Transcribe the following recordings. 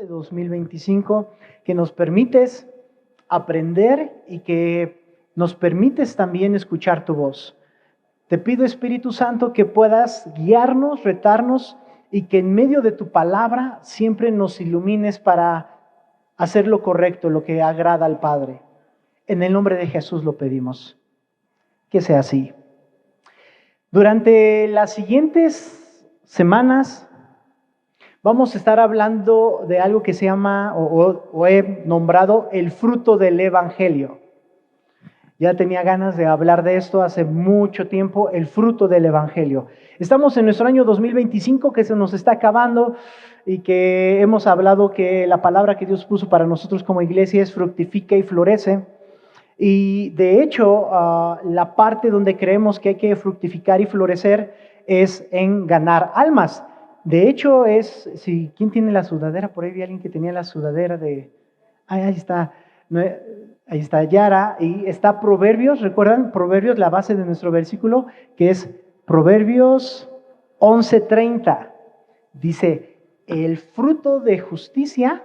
de 2025, que nos permites aprender y que nos permites también escuchar tu voz. Te pido, Espíritu Santo, que puedas guiarnos, retarnos y que en medio de tu palabra siempre nos ilumines para hacer lo correcto, lo que agrada al Padre. En el nombre de Jesús lo pedimos. Que sea así. Durante las siguientes semanas vamos a estar hablando de algo que se llama, o he nombrado, el fruto del Evangelio. Ya tenía ganas de hablar de esto hace mucho tiempo, el fruto del Evangelio. Estamos en nuestro año 2025 que se nos está acabando y que hemos hablado que la palabra que Dios puso para nosotros como iglesia es fructifica y florece. Y de hecho, la parte donde creemos que hay que fructificar y florecer es en ganar almas. De hecho, ¿quién tiene la sudadera? Por ahí vi a alguien que tenía la sudadera de... ahí está. Ahí está Yara. Y está Proverbios. ¿Recuerdan? Proverbios, la base de nuestro versículo, que es Proverbios 11:30. Dice, el fruto de justicia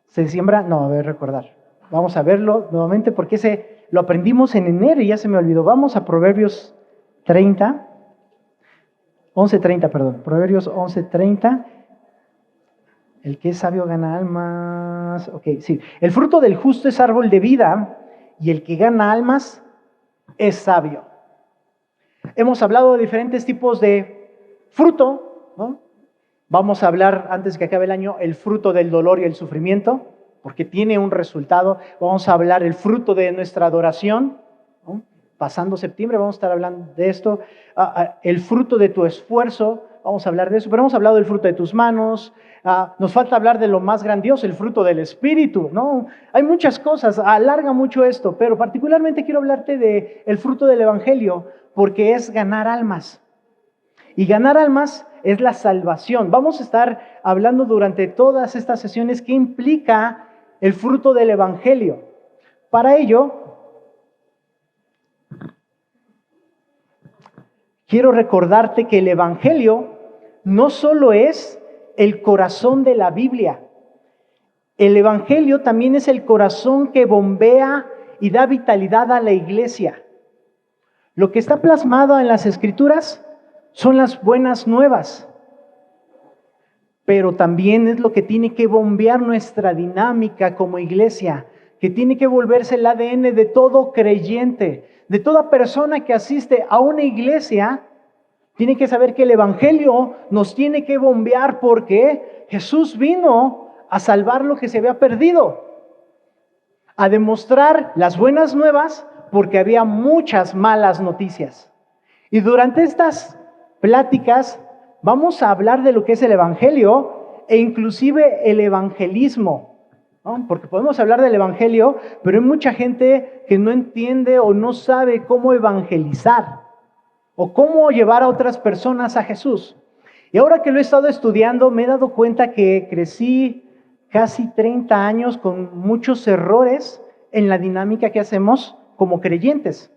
se siembra... No, a ver, recordar. Vamos a verlo nuevamente porque lo aprendimos en enero y ya se me olvidó. Vamos a Proverbios 11:30, perdón. Proverbios 11:30. El que es sabio gana almas. Ok, sí. El fruto del justo es árbol de vida y el que gana almas es sabio. Hemos hablado de diferentes tipos de fruto, ¿no? Vamos a hablar, antes que acabe el año, el fruto del dolor y el sufrimiento, porque tiene un resultado. Vamos a hablar el fruto de nuestra adoración, ¿no? Pasando septiembre vamos a estar hablando de esto. El fruto de tu esfuerzo, vamos a hablar de eso. Pero hemos hablado del fruto de tus manos. Nos falta hablar de lo más grandioso, el fruto del Espíritu, ¿no? Hay muchas cosas, alarga mucho esto, pero particularmente quiero hablarte del fruto del Evangelio, porque es ganar almas. Y ganar almas es la salvación. Vamos a estar hablando durante todas estas sesiones qué implica el fruto del Evangelio. Para ello, quiero recordarte que el Evangelio no solo es el corazón de la Biblia. El Evangelio también es el corazón que bombea y da vitalidad a la iglesia. Lo que está plasmado en las Escrituras son las buenas nuevas, pero también es lo que tiene que bombear nuestra dinámica como iglesia, que tiene que volverse el ADN de todo creyente, de toda persona que asiste a una iglesia. Tiene que saber que el Evangelio nos tiene que bombear porque Jesús vino a salvar lo que se había perdido, a demostrar las buenas nuevas porque había muchas malas noticias. Y durante estas pláticas vamos a hablar de lo que es el Evangelio e inclusive el evangelismo, ¿no? Porque podemos hablar del Evangelio, pero hay mucha gente que no entiende o no sabe cómo evangelizar o cómo llevar a otras personas a Jesús. Y ahora que lo he estado estudiando, me he dado cuenta que crecí casi 30 años con muchos errores en la dinámica que hacemos como creyentes.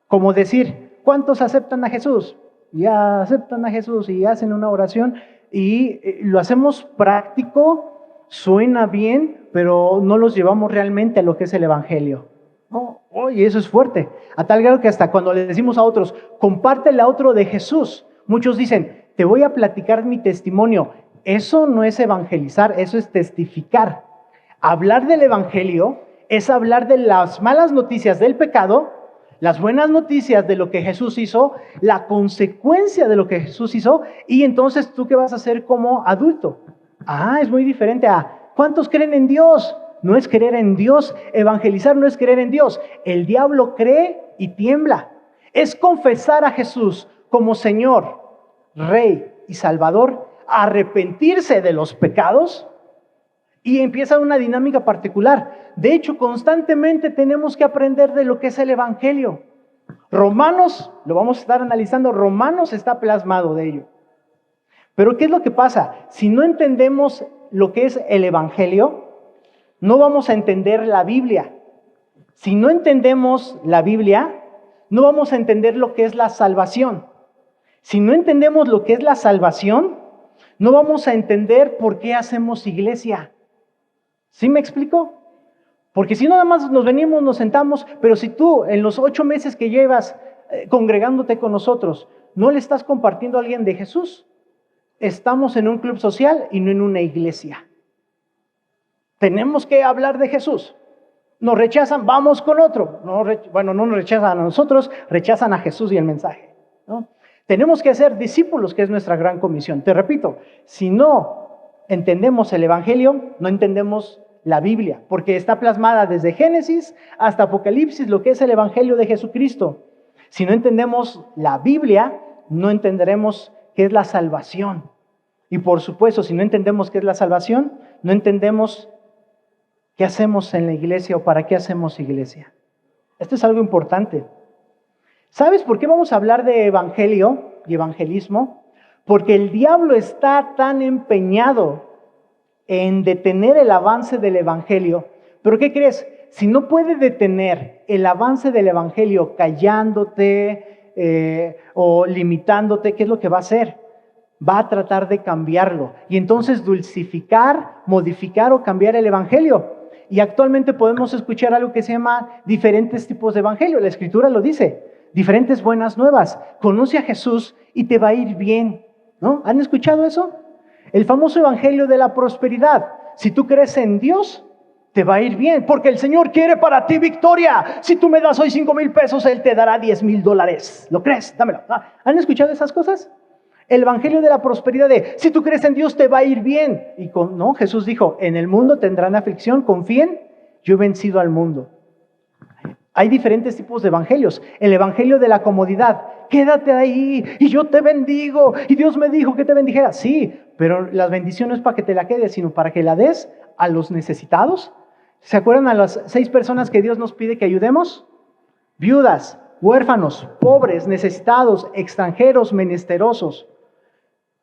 Como decir, ¿cuántos aceptan a Jesús? Ya aceptan a Jesús y hacen una oración y lo hacemos práctico, suena bien, pero no los llevamos realmente a lo que es el Evangelio. Y eso es fuerte, a tal grado que hasta cuando le decimos a otros, compártele a otro de Jesús, muchos dicen, te voy a platicar mi testimonio. Eso no es evangelizar, eso es testificar. Hablar del Evangelio es hablar de las malas noticias del pecado, las buenas noticias de lo que Jesús hizo, la consecuencia de lo que Jesús hizo, y entonces tú qué vas a hacer como adulto. Es muy diferente a ¿cuántos creen en Dios? No es creer en Dios, evangelizar no es creer en Dios. El diablo cree y tiembla. Es confesar a Jesús como Señor, Rey y Salvador, arrepentirse de los pecados y empieza una dinámica particular. De hecho, constantemente tenemos que aprender de lo que es el Evangelio. Romanos, lo vamos a estar analizando, Romanos está plasmado de ello. Pero ¿qué es lo que pasa? Si no entendemos lo que es el Evangelio, no vamos a entender la Biblia. Si no entendemos la Biblia, no vamos a entender lo que es la salvación. Si no entendemos lo que es la salvación, no vamos a entender por qué hacemos iglesia. ¿Sí me explico? Porque si no, nada más nos venimos, nos sentamos, pero si tú en los 8 meses que llevas congregándote con nosotros, no le estás compartiendo a alguien de Jesús, estamos en un club social y no en una iglesia. Tenemos que hablar de Jesús. Nos rechazan, vamos con otro. No nos rechazan a nosotros, rechazan a Jesús y el mensaje, ¿no? Tenemos que ser discípulos, que es nuestra gran comisión. Te repito, si no entendemos el Evangelio, no entendemos la Biblia, porque está plasmada desde Génesis hasta Apocalipsis, lo que es el Evangelio de Jesucristo. Si no entendemos la Biblia, no entenderemos qué es la salvación. Y por supuesto, si no entendemos qué es la salvación, no entendemos qué hacemos en la iglesia o para qué hacemos iglesia. Esto es algo importante. ¿Sabes por qué vamos a hablar de evangelio y evangelismo? Porque el diablo está tan empeñado en detener el avance del evangelio. ¿Pero qué crees? Si no puede detener el avance del evangelio callándote o limitándote, ¿qué es lo que va a hacer? Va a tratar de cambiarlo y entonces dulcificar, modificar o cambiar el evangelio. Y actualmente podemos escuchar algo que se llama diferentes tipos de evangelio. La Escritura lo dice. Diferentes buenas nuevas. Conoce a Jesús y te va a ir bien, ¿no? ¿Han escuchado eso? El famoso evangelio de la prosperidad. Si tú crees en Dios, te va a ir bien, porque el Señor quiere para ti victoria. Si tú me das hoy 5,000 pesos, Él te dará $10,000. ¿Lo crees? Dámelo. ¿Han escuchado esas cosas? El evangelio de la prosperidad de, si tú crees en Dios, te va a ir bien. Y no, Jesús dijo, en el mundo tendrán aflicción, confíen, yo he vencido al mundo. Hay diferentes tipos de evangelios. El evangelio de la comodidad. Quédate ahí y yo te bendigo. Y Dios me dijo que te bendijera. Sí, pero las bendiciones no es para que te la quedes, sino para que la des a los necesitados. ¿Se acuerdan a las 6 personas que Dios nos pide que ayudemos? Viudas, huérfanos, pobres, necesitados, extranjeros, menesterosos.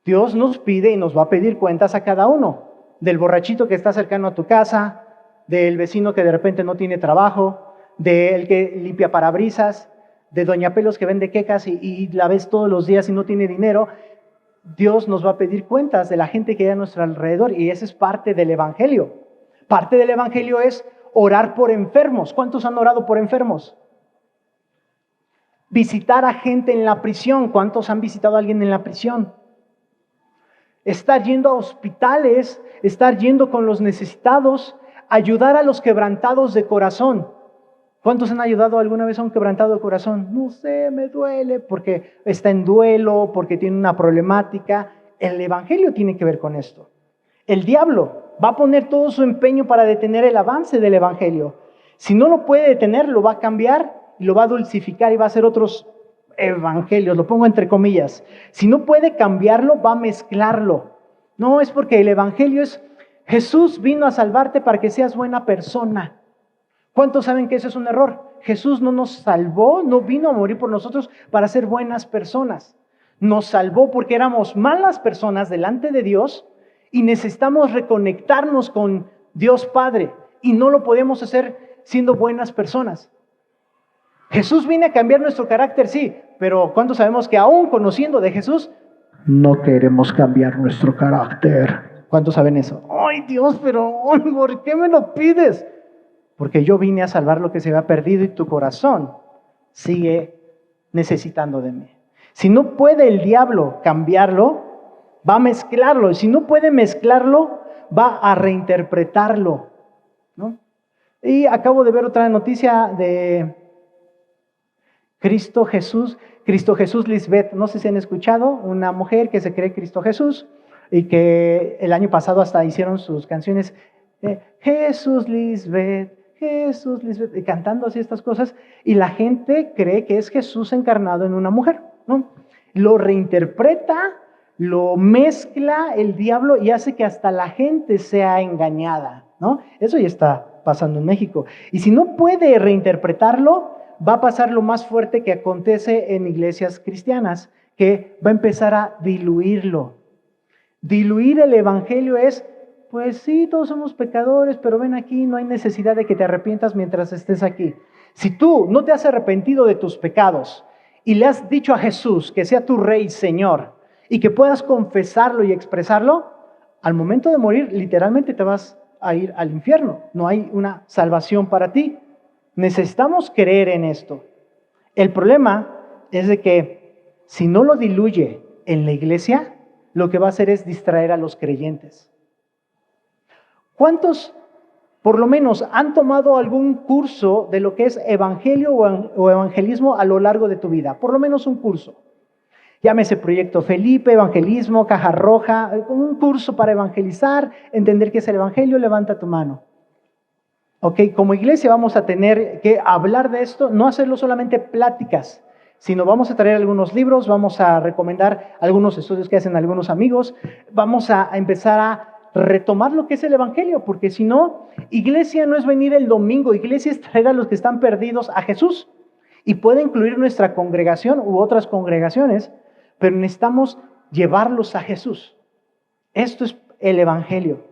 Dios nos pide y nos va a pedir cuentas a cada uno. Del borrachito que está cercano a tu casa, del vecino que de repente no tiene trabajo, del que limpia parabrisas, de doña Pelos que vende quecas y la ves todos los días y no tiene dinero. Dios nos va a pedir cuentas de la gente que hay a nuestro alrededor y esa es parte del evangelio. Parte del evangelio es orar por enfermos. ¿Cuántos han orado por enfermos? Visitar a gente en la prisión. ¿Cuántos han visitado a alguien en la prisión? Estar yendo a hospitales, estar yendo con los necesitados, ayudar a los quebrantados de corazón. ¿Cuántos han ayudado alguna vez a un quebrantado de corazón? No sé, me duele porque está en duelo, porque tiene una problemática. El evangelio tiene que ver con esto. El diablo va a poner todo su empeño para detener el avance del evangelio. Si no lo puede detener, lo va a cambiar y lo va a dulcificar y va a hacer otros evangelios, lo pongo entre comillas. Si no puede cambiarlo, va a mezclarlo. No, es porque el evangelio es, Jesús vino a salvarte para que seas buena persona. ¿Cuántos saben que eso es un error? Jesús no nos salvó, no vino a morir por nosotros para ser buenas personas. Nos salvó porque éramos malas personas delante de Dios y necesitamos reconectarnos con Dios Padre y no lo podemos hacer siendo buenas personas. Jesús viene a cambiar nuestro carácter, sí, pero ¿cuántos sabemos que aún conociendo de Jesús no queremos cambiar nuestro carácter? ¿Cuántos saben eso? Ay Dios, pero ¿por qué me lo pides? Porque yo vine a salvar lo que se había perdido y tu corazón sigue necesitando de mí. Si no puede el diablo cambiarlo, va a mezclarlo. Y si no puede mezclarlo, va a reinterpretarlo, ¿no? Y acabo de ver otra noticia de Cristo Jesús Lisbeth. No sé si han escuchado, una mujer que se cree Cristo Jesús y que el año pasado hasta hicieron sus canciones Jesús Lisbeth, y cantando así estas cosas, y la gente cree que es Jesús encarnado en una mujer, ¿no? Lo reinterpreta, lo mezcla el diablo y hace que hasta la gente sea engañada, ¿no? Eso ya está pasando en México. Y si no puede reinterpretarlo, va a pasar lo más fuerte que acontece en iglesias cristianas, que va a empezar a diluirlo. Diluir el evangelio es, pues sí, todos somos pecadores, pero ven aquí, no hay necesidad de que te arrepientas mientras estés aquí. Si tú no te has arrepentido de tus pecados y le has dicho a Jesús que sea tu Rey y Señor, y que puedas confesarlo y expresarlo, al momento de morir literalmente te vas a ir al infierno. No hay una salvación para ti. Necesitamos creer en esto. El problema es de que si no lo diluye en la iglesia, lo que va a hacer es distraer a los creyentes. ¿Cuántos, por lo menos, han tomado algún curso de lo que es evangelio o evangelismo a lo largo de tu vida? Por lo menos un curso. Llámese Proyecto Felipe, Evangelismo, Caja Roja, un curso para evangelizar, entender qué es el evangelio, levanta tu mano. Ok, como iglesia vamos a tener que hablar de esto, no hacerlo solamente pláticas, sino vamos a traer algunos libros, vamos a recomendar algunos estudios que hacen algunos amigos, vamos a empezar a retomar lo que es el evangelio, porque si no, iglesia no es venir el domingo, iglesia es traer a los que están perdidos a Jesús, y puede incluir nuestra congregación u otras congregaciones, pero necesitamos llevarlos a Jesús. Esto es el evangelio.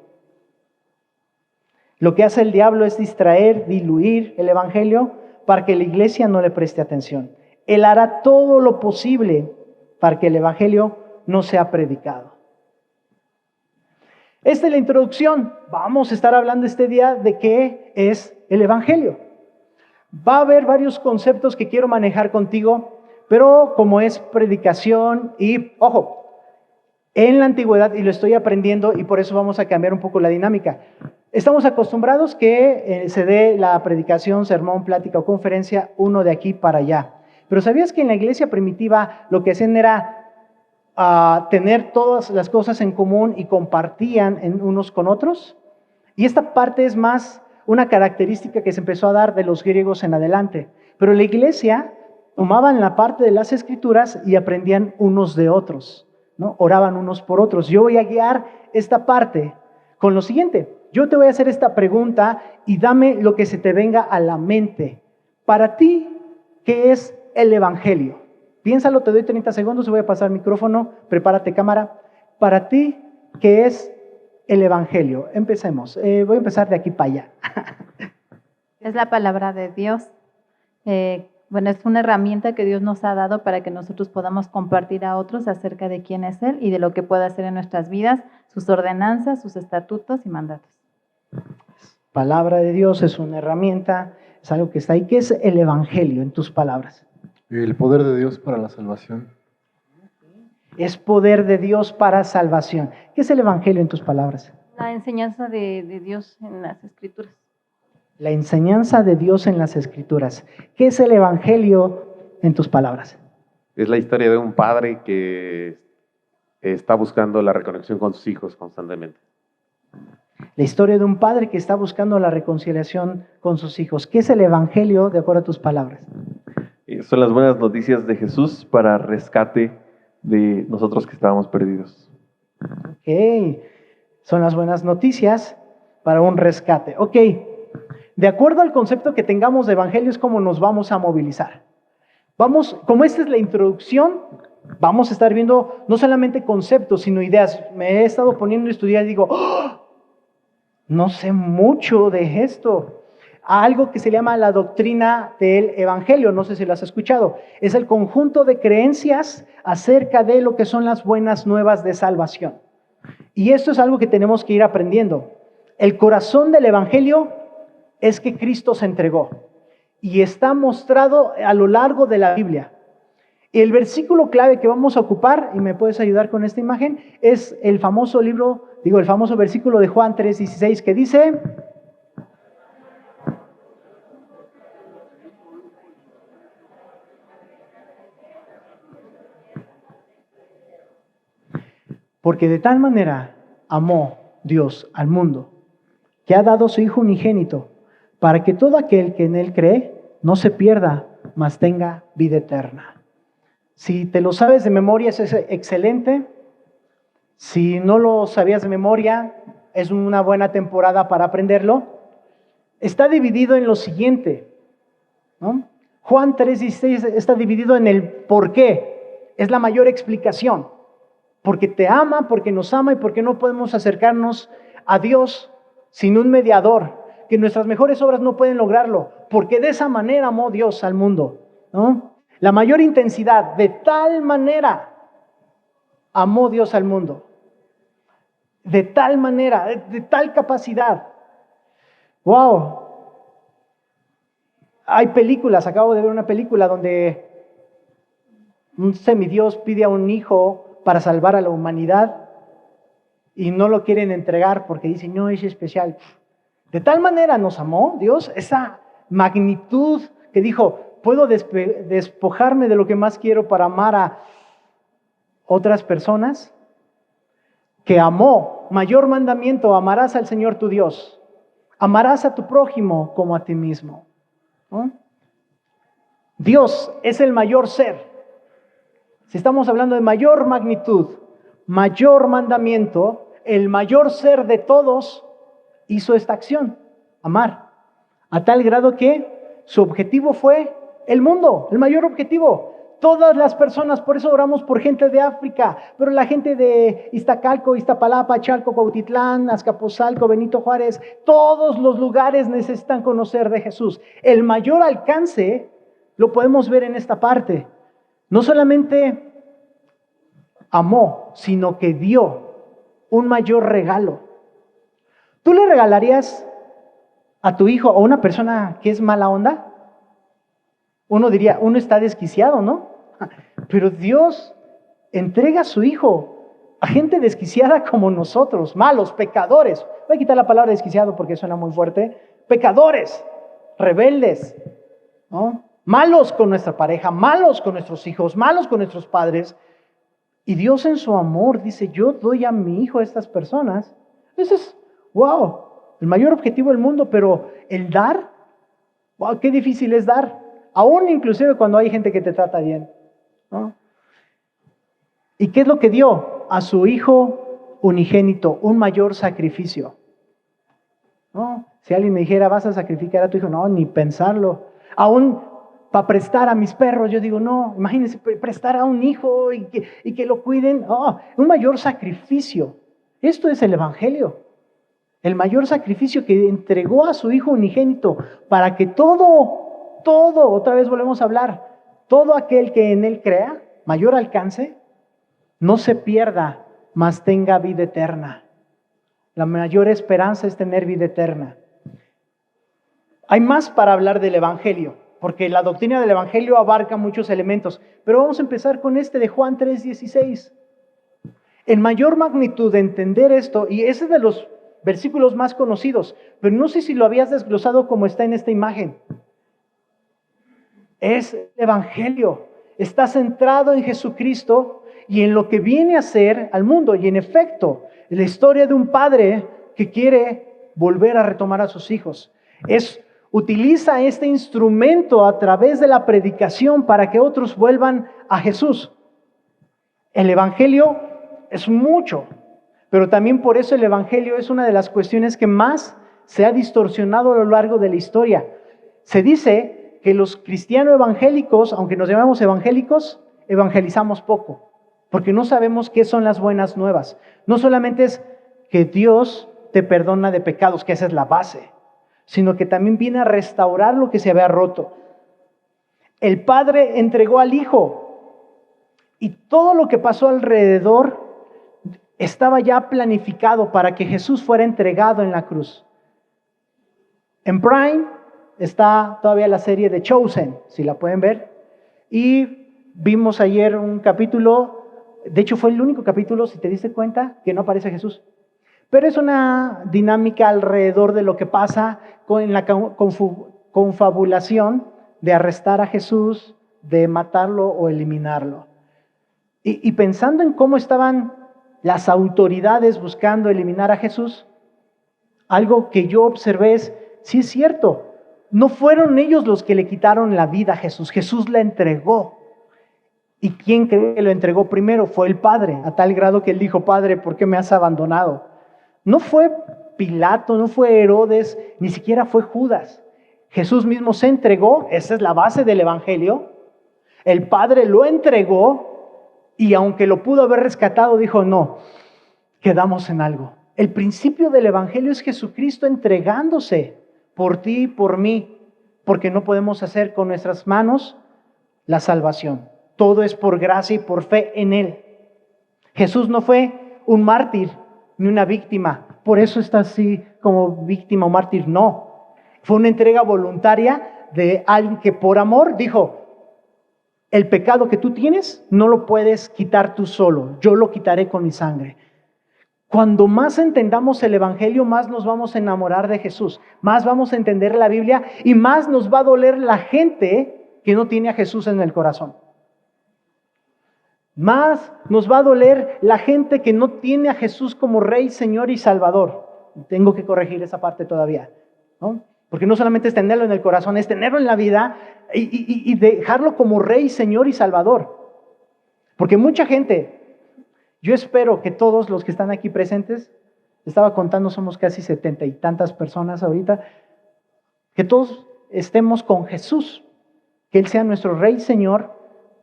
Lo que hace el diablo es distraer, diluir el evangelio para que la iglesia no le preste atención. Él hará todo lo posible para que el evangelio no sea predicado. Esta es la introducción. Vamos a estar hablando este día de qué es el evangelio. Va a haber varios conceptos que quiero manejar contigo, pero como es predicación y, ojo, en la antigüedad, y lo estoy aprendiendo y por eso vamos a cambiar un poco la dinámica. Estamos acostumbrados que se dé la predicación, sermón, plática o conferencia uno de aquí para allá. Pero ¿sabías que en la iglesia primitiva lo que hacían era tener todas las cosas en común y compartían unos con otros? Y esta parte es más una característica que se empezó a dar de los griegos en adelante. Pero la iglesia tomaban la parte de las escrituras y aprendían unos de otros, ¿no? Oraban unos por otros. Yo voy a guiar esta parte con lo siguiente. Yo te voy a hacer esta pregunta y dame lo que se te venga a la mente. Para ti, ¿qué es el evangelio? Piénsalo, te doy 30 segundos y voy a pasar el micrófono. Prepárate, cámara. Para ti, ¿qué es el evangelio? Empecemos. Voy a empezar de aquí para allá. Es la palabra de Dios. Bueno, es una herramienta que Dios nos ha dado para que nosotros podamos compartir a otros acerca de quién es Él y de lo que puede hacer en nuestras vidas, sus ordenanzas, sus estatutos y mandatos. Palabra de Dios es una herramienta, es algo que está ahí. ¿Qué es el evangelio en tus palabras? El poder de Dios para la salvación. Es poder de Dios para salvación. ¿Qué es el evangelio en tus palabras? La enseñanza de Dios en las Escrituras. La enseñanza de Dios en las Escrituras. ¿Qué es el evangelio en tus palabras? Es la historia de un padre que está buscando la reconexión con sus hijos constantemente. La historia de un padre que está buscando la reconciliación con sus hijos. ¿Qué es el evangelio de acuerdo a tus palabras? Son las buenas noticias de Jesús para rescate de nosotros que estábamos perdidos. Ok, son las buenas noticias para un rescate. Ok, de acuerdo al concepto que tengamos de evangelio es como nos vamos a movilizar. Vamos, como esta es la introducción, vamos a estar viendo no solamente conceptos, sino ideas. Me he estado poniendo a estudiar y digo, ¡oh! No sé mucho de esto. Algo que se llama la doctrina del evangelio, no sé si lo has escuchado. Es el conjunto de creencias acerca de lo que son las buenas nuevas de salvación. Y esto es algo que tenemos que ir aprendiendo. El corazón del evangelio es que Cristo se entregó y está mostrado a lo largo de la Biblia. El versículo clave que vamos a ocupar, y me puedes ayudar con esta imagen, es el famoso versículo de Juan 3:16 que dice: porque de tal manera amó Dios al mundo, que ha dado a su Hijo unigénito, para que todo aquel que en Él cree no se pierda, mas tenga vida eterna. Si te lo sabes de memoria, es excelente. Si no lo sabías de memoria, es una buena temporada para aprenderlo. Está dividido en lo siguiente, ¿no? Juan 3:16 está dividido en el por qué. Es la mayor explicación. Porque te ama, porque nos ama y porque no podemos acercarnos a Dios sin un mediador, que nuestras mejores obras no pueden lograrlo, porque de esa manera amó Dios al mundo, ¿no? La mayor intensidad, de tal manera amó Dios al mundo. De tal manera, de tal capacidad. ¡Wow! Hay películas, acabo de ver una película donde un semidios pide a un hijo para salvar a la humanidad y no lo quieren entregar porque dicen, no, es especial. De tal manera nos amó Dios, esa magnitud que dijo, puedo despojarme de lo que más quiero para amar a otras personas, que amó. Mayor mandamiento, amarás al Señor tu Dios, amarás a tu prójimo como a ti mismo. ¿No? Dios es el mayor ser. Si estamos hablando de mayor magnitud, mayor mandamiento, el mayor ser de todos hizo esta acción, amar, a tal grado que su objetivo fue el mundo, el mayor objetivo. Todas las personas, por eso oramos por gente de África, pero la gente de Iztacalco, Iztapalapa, Chalco, Cuautitlán, Azcapotzalco, Benito Juárez, todos los lugares necesitan conocer de Jesús. El mayor alcance lo podemos ver en esta parte. No solamente amó, sino que dio un mayor regalo. ¿Tú le regalarías a tu hijo o a una persona que es mala onda? Uno diría, uno está desquiciado, ¿no? Pero Dios entrega a su hijo a gente desquiciada como nosotros, malos, pecadores. Voy a quitar la palabra desquiciado porque suena muy fuerte. Pecadores, rebeldes, ¿no? Malos con nuestra pareja, malos con nuestros hijos, malos con nuestros padres. Y Dios en su amor dice, yo doy a mi hijo a estas personas. Eso es, wow, el mayor objetivo del mundo, pero el dar, wow, qué difícil es dar. Aún inclusive cuando hay gente que te trata bien, ¿no? ¿Y qué es lo que dio? A su hijo unigénito, un mayor sacrificio, ¿no? Si alguien me dijera, vas a sacrificar a tu hijo, no, ni pensarlo. Aún para prestar a mis perros, yo digo, no, imagínense prestar a un hijo y que lo cuiden. Oh, un mayor sacrificio. Esto es el Evangelio. El mayor sacrificio que entregó a su hijo unigénito para que todo, otra vez volvemos a hablar, todo aquel que en él crea, mayor alcance, no se pierda, mas tenga vida eterna. La mayor esperanza es tener vida eterna. Hay más para hablar del Evangelio, porque la doctrina del Evangelio abarca muchos elementos, pero vamos a empezar con este de Juan 3:16. En mayor magnitud de entender esto, y ese es de los versículos más conocidos, pero no sé si lo habías desglosado como está en esta imagen. Es el Evangelio, está centrado en Jesucristo y en lo que viene a hacer al mundo. Y en efecto, la historia de un padre que quiere volver a retomar a sus hijos. Utiliza este instrumento a través de la predicación para que otros vuelvan a Jesús. El Evangelio es mucho, pero también por eso el Evangelio es una de las cuestiones que más se ha distorsionado a lo largo de la historia. Se dice que los cristianos evangélicos, aunque nos llamamos evangélicos, evangelizamos poco, porque no sabemos qué son las buenas nuevas. No solamente es que Dios te perdona de pecados, que esa es la base, sino que también viene a restaurar lo que se había roto. El Padre entregó al Hijo y todo lo que pasó alrededor estaba ya planificado para que Jesús fuera entregado en la cruz. En Prime está todavía la serie de Chosen, si la pueden ver. Y vimos ayer un capítulo, de hecho fue el único capítulo, si te diste cuenta, que no aparece Jesús. Pero es una dinámica alrededor de lo que pasa con la confabulación de arrestar a Jesús, de matarlo o eliminarlo. Y pensando en cómo estaban las autoridades buscando eliminar a Jesús, algo que yo observé es, sí es cierto, no fueron ellos los que le quitaron la vida a Jesús, Jesús la entregó. ¿Y quién cree que lo entregó primero? Fue el Padre, a tal grado que él dijo, Padre, ¿por qué me has abandonado? No fue Pilato, no fue Herodes, ni siquiera fue Judas. Jesús mismo se entregó, esa es la base del Evangelio. El Padre lo entregó y aunque lo pudo haber rescatado, dijo, no, quedamos en algo. El principio del Evangelio es Jesucristo entregándose por ti y por mí, porque no podemos hacer con nuestras manos la salvación. Todo es por gracia y por fe en Él. Jesús no fue un mártir ni una víctima. Por eso está así como víctima o mártir. No. Fue una entrega voluntaria de alguien que por amor dijo, el pecado que tú tienes no lo puedes quitar tú solo. Yo lo quitaré con mi sangre. Cuando más entendamos el Evangelio, más nos vamos a enamorar de Jesús. Más vamos a entender la Biblia y más nos va a doler la gente que no tiene a Jesús en el corazón. Más nos va a doler la gente que no tiene a Jesús como Rey, Señor y Salvador. Tengo que corregir esa parte todavía, ¿no? Porque no solamente es tenerlo en el corazón, es tenerlo en la vida y dejarlo como Rey, Señor y Salvador. Porque mucha gente, yo espero que todos los que están aquí presentes, estaba contando, somos casi 70 y tantas personas ahorita, que todos estemos con Jesús, que Él sea nuestro Rey, Señor,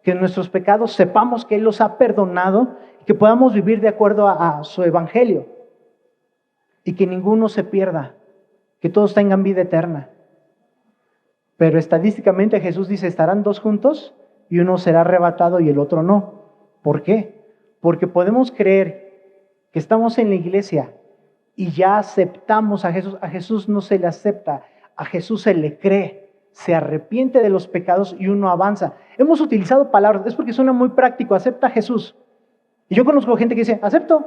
que nuestros pecados sepamos que Él los ha perdonado y que podamos vivir de acuerdo a su Evangelio y que ninguno se pierda, que todos tengan vida eterna. Pero estadísticamente Jesús dice, estarán dos juntos y uno será arrebatado y el otro no. ¿Por qué? Porque podemos creer que estamos en la iglesia y ya aceptamos a Jesús no se le acepta, a Jesús se le cree. Se arrepiente de los pecados y uno avanza. Hemos utilizado palabras, es porque suena muy práctico, acepta a Jesús. Y yo conozco gente que dice, acepto,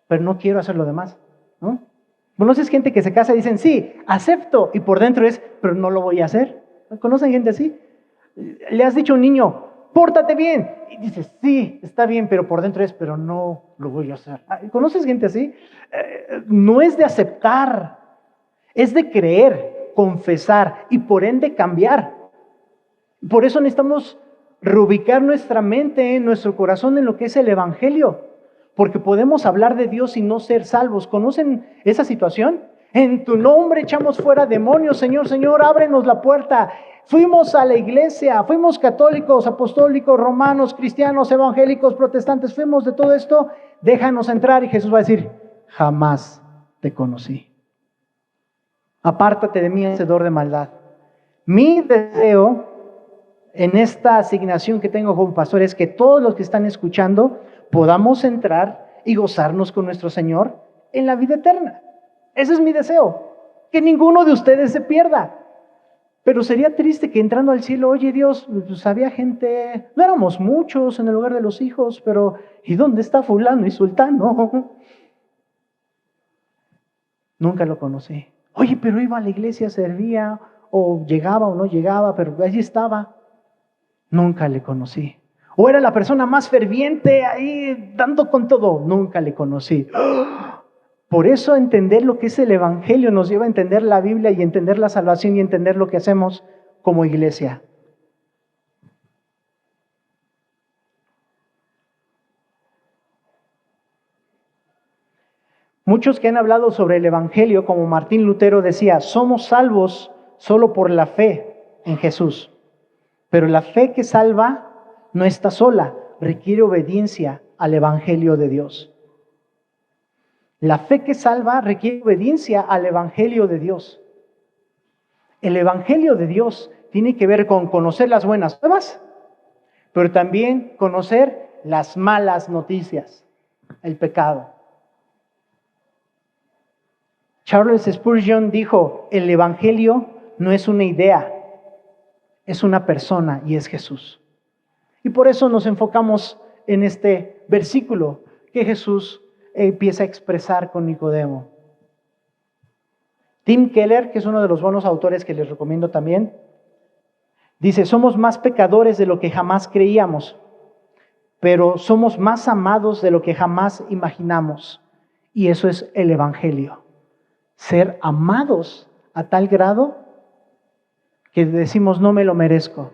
pero no quiero hacer lo demás, ¿no? ¿Conoces gente que se casa y dicen, sí, acepto, y por dentro es, pero no lo voy a hacer? ¿Conocen gente así? Le has dicho a un niño, pórtate bien, y dices, sí, está bien, pero por dentro es, pero no lo voy a hacer. ¿Conoces gente así? No es de aceptar, es de creer, confesar y por ende cambiar. Por eso necesitamos reubicar nuestra mente, nuestro corazón en lo que es el Evangelio, porque podemos hablar de Dios y no ser salvos. ¿Conocen esa situación? En tu nombre echamos fuera demonios, Señor, Señor, ábrenos la puerta. Fuimos a la iglesia, fuimos católicos, apostólicos, romanos, cristianos, evangélicos, protestantes, fuimos de todo esto, déjanos entrar. Y Jesús va a decir, jamás te conocí. Apártate de mí, hacedor de maldad. Mi deseo en esta asignación que tengo como pastor es que todos los que están escuchando podamos entrar y gozarnos con nuestro Señor en la vida eterna. Ese es mi deseo, que ninguno de ustedes se pierda. Pero sería triste que entrando al cielo, oye Dios, pues había gente, no éramos muchos en el lugar de los hijos, pero ¿y dónde está fulano y sultano? Nunca lo conocí. Oye, pero iba a la iglesia, servía, o llegaba o no llegaba, pero allí estaba. Nunca le conocí. O era la persona más ferviente ahí, dando con todo. Nunca le conocí. Por eso entender lo que es el Evangelio nos lleva a entender la Biblia y entender la salvación y entender lo que hacemos como iglesia. Muchos que han hablado sobre el Evangelio, como Martín Lutero decía, somos salvos solo por la fe en Jesús. Pero la fe que salva no está sola, requiere obediencia al Evangelio de Dios. La fe que salva requiere obediencia al Evangelio de Dios. El Evangelio de Dios tiene que ver con conocer las buenas nuevas, pero también conocer las malas noticias, el pecado. Charles Spurgeon dijo, el Evangelio no es una idea, es una persona y es Jesús. Y por eso nos enfocamos en este versículo que Jesús empieza a expresar con Nicodemo. Tim Keller, que es uno de los buenos autores que les recomiendo también, dice, somos más pecadores de lo que jamás creíamos, pero somos más amados de lo que jamás imaginamos. Y eso es el Evangelio. Ser amados a tal grado que decimos, no me lo merezco.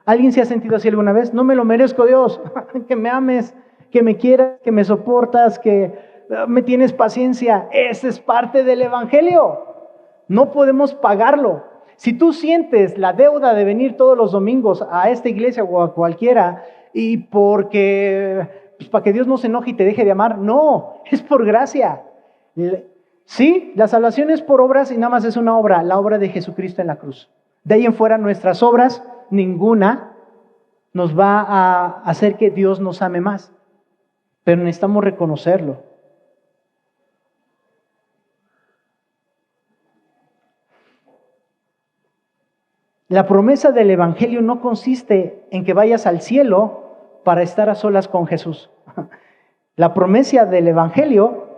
¿Alguien se ha sentido así alguna vez? No me lo merezco, Dios, que me ames, que me quieras, que me soportas, que me tienes paciencia. Esa es parte del Evangelio. No podemos pagarlo. Si tú sientes la deuda de venir todos los domingos a esta iglesia o a cualquiera y porque, pues, para que Dios no se enoje y te deje de amar, no, es por gracia. Sí, la salvación es por obras y nada más es una obra, la obra de Jesucristo en la cruz. De ahí en fuera nuestras obras, ninguna nos va a hacer que Dios nos ame más. pero necesitamos reconocerlo. La promesa del Evangelio no consiste en que vayas al cielo para estar a solas con Jesús. La promesa del Evangelio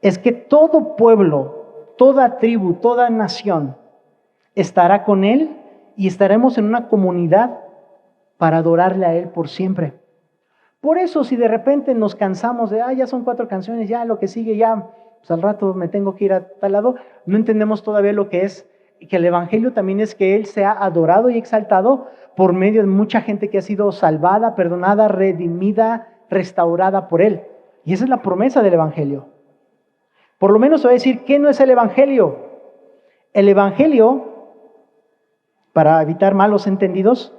es que todo pueblo, toda tribu, toda nación estará con Él y estaremos en una comunidad para adorarle a Él por siempre. Por eso, si de repente nos cansamos de, ya son 4 canciones, ya lo que sigue, ya, pues al rato me tengo que ir a tal lado, no entendemos todavía lo que es, que el Evangelio también es que Él sea adorado y exaltado por medio de mucha gente que ha sido salvada, perdonada, redimida, restaurada por Él. Y esa es la promesa del Evangelio. Por lo menos se va a decir, ¿qué no es el Evangelio? El Evangelio, para evitar malos entendidos,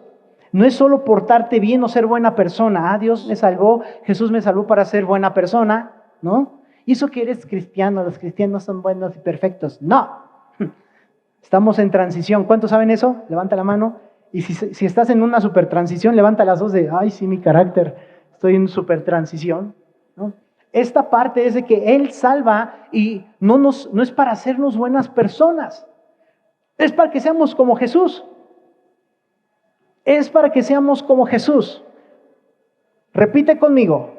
no es solo portarte bien o ser buena persona. Dios me salvó, Jesús me salvó para ser buena persona, ¿no? Y eso que eres cristiano, los cristianos son buenos y perfectos. No. Estamos en transición. ¿Cuántos saben eso? Levanta la mano. Y si estás en una super transición, levanta las dos de, sí, mi carácter, estoy en super transición, ¿no? Esta parte es de que Él salva y no es para hacernos buenas personas. Es para que seamos como Jesús. Es para que seamos como Jesús. Repite conmigo.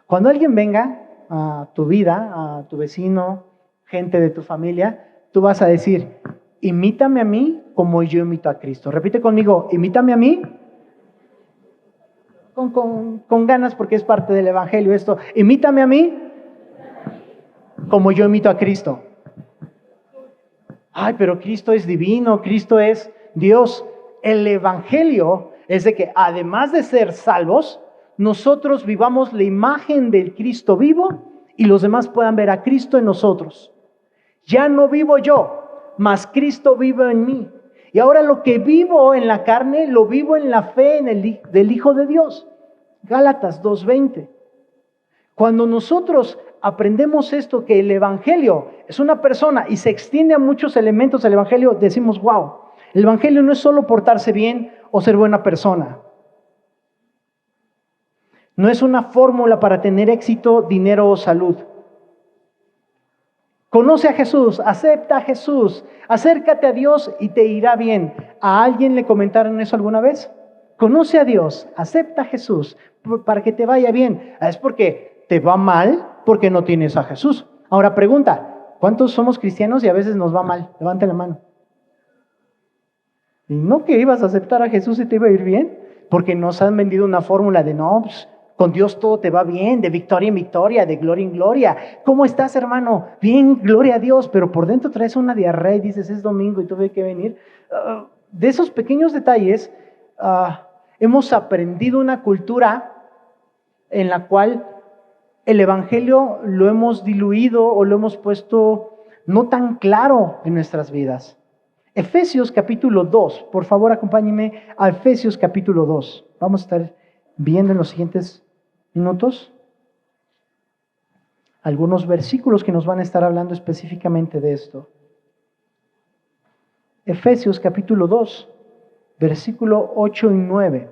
Cuando alguien venga a tu vida, a tu vecino, gente de tu familia, tú vas a decir, imítame a mí como yo imito a Cristo. Repite conmigo, imítame a mí. Con ganas porque es parte del Evangelio esto. Imítame a mí como yo imito a Cristo. Pero Cristo es divino, Cristo es Dios. El Evangelio es de que además de ser salvos, nosotros vivamos la imagen del Cristo vivo y los demás puedan ver a Cristo en nosotros. Ya no vivo yo, mas Cristo vive en mí. Y ahora lo que vivo en la carne, lo vivo en la fe del Hijo de Dios. Gálatas 2:20. Cuando nosotros aprendemos esto, que el Evangelio es una persona y se extiende a muchos elementos del Evangelio, decimos, wow, el Evangelio no es solo portarse bien o ser buena persona. No es una fórmula para tener éxito, dinero o salud. Conoce a Jesús, acepta a Jesús, acércate a Dios y te irá bien. ¿A alguien le comentaron eso alguna vez? Conoce a Dios, acepta a Jesús para que te vaya bien. Es porque te va mal porque no tienes a Jesús. Ahora pregunta, ¿cuántos somos cristianos y a veces nos va mal? Levante la mano. ¿Y no que ibas a aceptar a Jesús y te iba a ir bien? Porque nos han vendido una fórmula de no, pues, con Dios todo te va bien, de victoria en victoria, de gloria en gloria. ¿Cómo estás, hermano? Bien, gloria a Dios, pero por dentro traes una diarrea y dices, es domingo y tuve que venir. De esos pequeños detalles, hemos aprendido una cultura en la cual el Evangelio lo hemos diluido o lo hemos puesto no tan claro en nuestras vidas. Efesios capítulo 2, por favor acompáñenme a Efesios capítulo 2. Vamos a estar viendo en los siguientes minutos algunos versículos que nos van a estar hablando específicamente de esto. Efesios capítulo 2, versículo 8 y 9.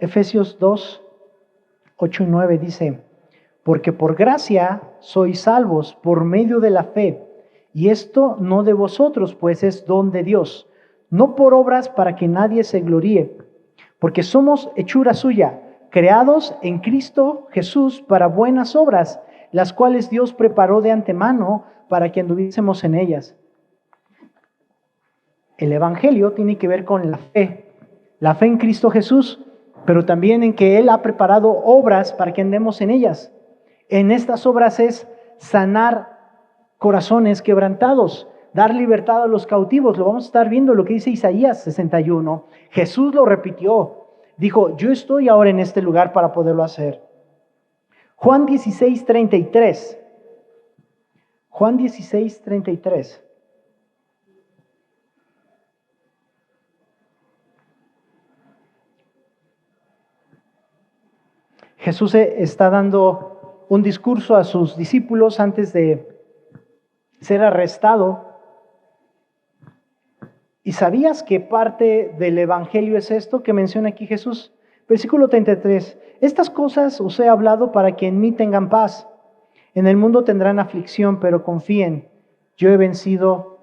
Efesios 2, 8 y 9 dice, porque por gracia sois salvos por medio de la fe, y esto no de vosotros, pues es don de Dios, no por obras para que nadie se gloríe, porque somos hechura suya, creados en Cristo Jesús para buenas obras, las cuales Dios preparó de antemano para que anduviésemos en ellas. El Evangelio tiene que ver con la fe en Cristo Jesús, pero también en que Él ha preparado obras para que andemos en ellas. En estas obras es sanar corazones quebrantados, dar libertad a los cautivos. Lo vamos a estar viendo lo que dice Isaías 61. Jesús lo repitió. Dijo, yo estoy ahora en este lugar para poderlo hacer. Juan 16:33. Juan 16:33. Jesús está dando un discurso a sus discípulos antes de ser arrestado ¿Y sabías que parte del Evangelio es esto que menciona aquí Jesús? Versículo 33. Estas cosas os he hablado para que en mí tengan paz. En el mundo tendrán aflicción, pero confíen, yo he vencido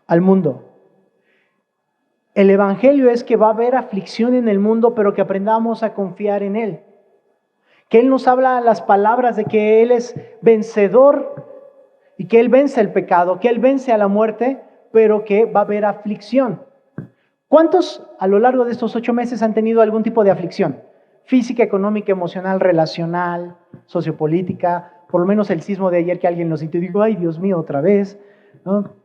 al mundo. El Evangelio es que va a haber aflicción en el mundo, pero que aprendamos a confiar en Él. Que Él nos habla las palabras de que Él es vencedor y que Él vence el pecado, que Él vence a la muerte, pero que va a haber aflicción. ¿Cuántos a lo largo de estos 8 meses han tenido algún tipo de aflicción? Física, económica, emocional, relacional, sociopolítica, por lo menos el sismo de ayer que alguien lo sintió y digo, ay Dios mío, otra vez, ¿no?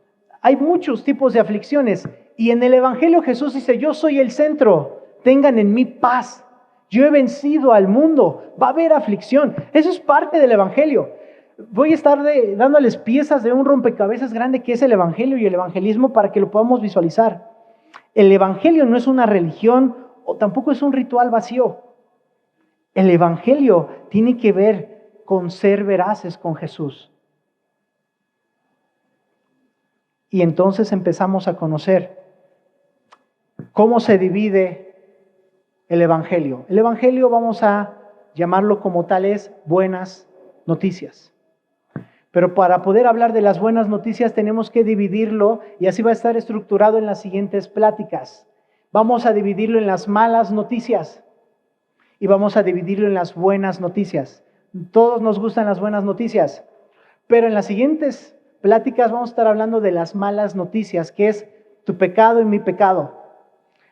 Hay muchos tipos de aflicciones y en el Evangelio Jesús dice, yo soy el centro, tengan en mí paz, yo he vencido al mundo, va a haber aflicción, eso es parte del Evangelio. Voy a estar dándoles piezas de un rompecabezas grande que es el Evangelio y el evangelismo para que lo podamos visualizar. El Evangelio no es una religión o tampoco es un ritual vacío. El Evangelio tiene que ver con ser veraces con Jesús. Y entonces empezamos a conocer cómo se divide el Evangelio. El Evangelio, vamos a llamarlo como tal, es buenas noticias. Pero para poder hablar de las buenas noticias tenemos que dividirlo y así va a estar estructurado en las siguientes pláticas. Vamos a dividirlo en las malas noticias y vamos a dividirlo en las buenas noticias. Todos nos gustan las buenas noticias, pero en las siguientes pláticas vamos a estar hablando de las malas noticias, que es tu pecado y mi pecado,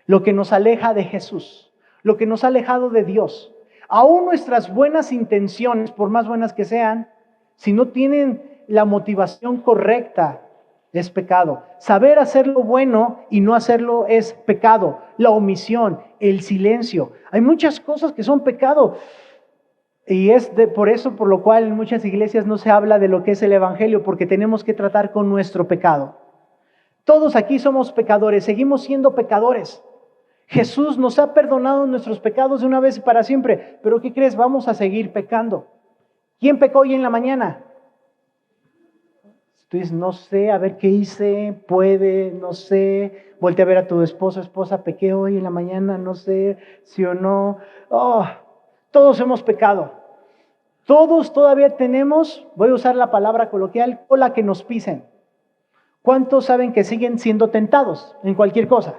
lo que nos aleja de Jesús, lo que nos ha alejado de Dios. Aún nuestras buenas intenciones, por más buenas que sean, si no tienen la motivación correcta, es pecado. Saber hacer lo bueno y no hacerlo es pecado. La omisión, el silencio. Hay muchas cosas que son pecado. Y es por eso por lo cual en muchas iglesias no se habla de lo que es el Evangelio, porque tenemos que tratar con nuestro pecado. Todos aquí somos pecadores, seguimos siendo pecadores. Jesús nos ha perdonado nuestros pecados de una vez y para siempre. Pero ¿qué crees? Vamos a seguir pecando. ¿Quién pecó hoy en la mañana? Tú dices, no sé, a ver qué hice, no sé. Voltea a ver a tu esposa, pequé hoy en la mañana, no sé si o no. Todos hemos pecado. Todos todavía tenemos, voy a usar la palabra coloquial, cola que nos pisen. ¿Cuántos saben que siguen siendo tentados en cualquier cosa?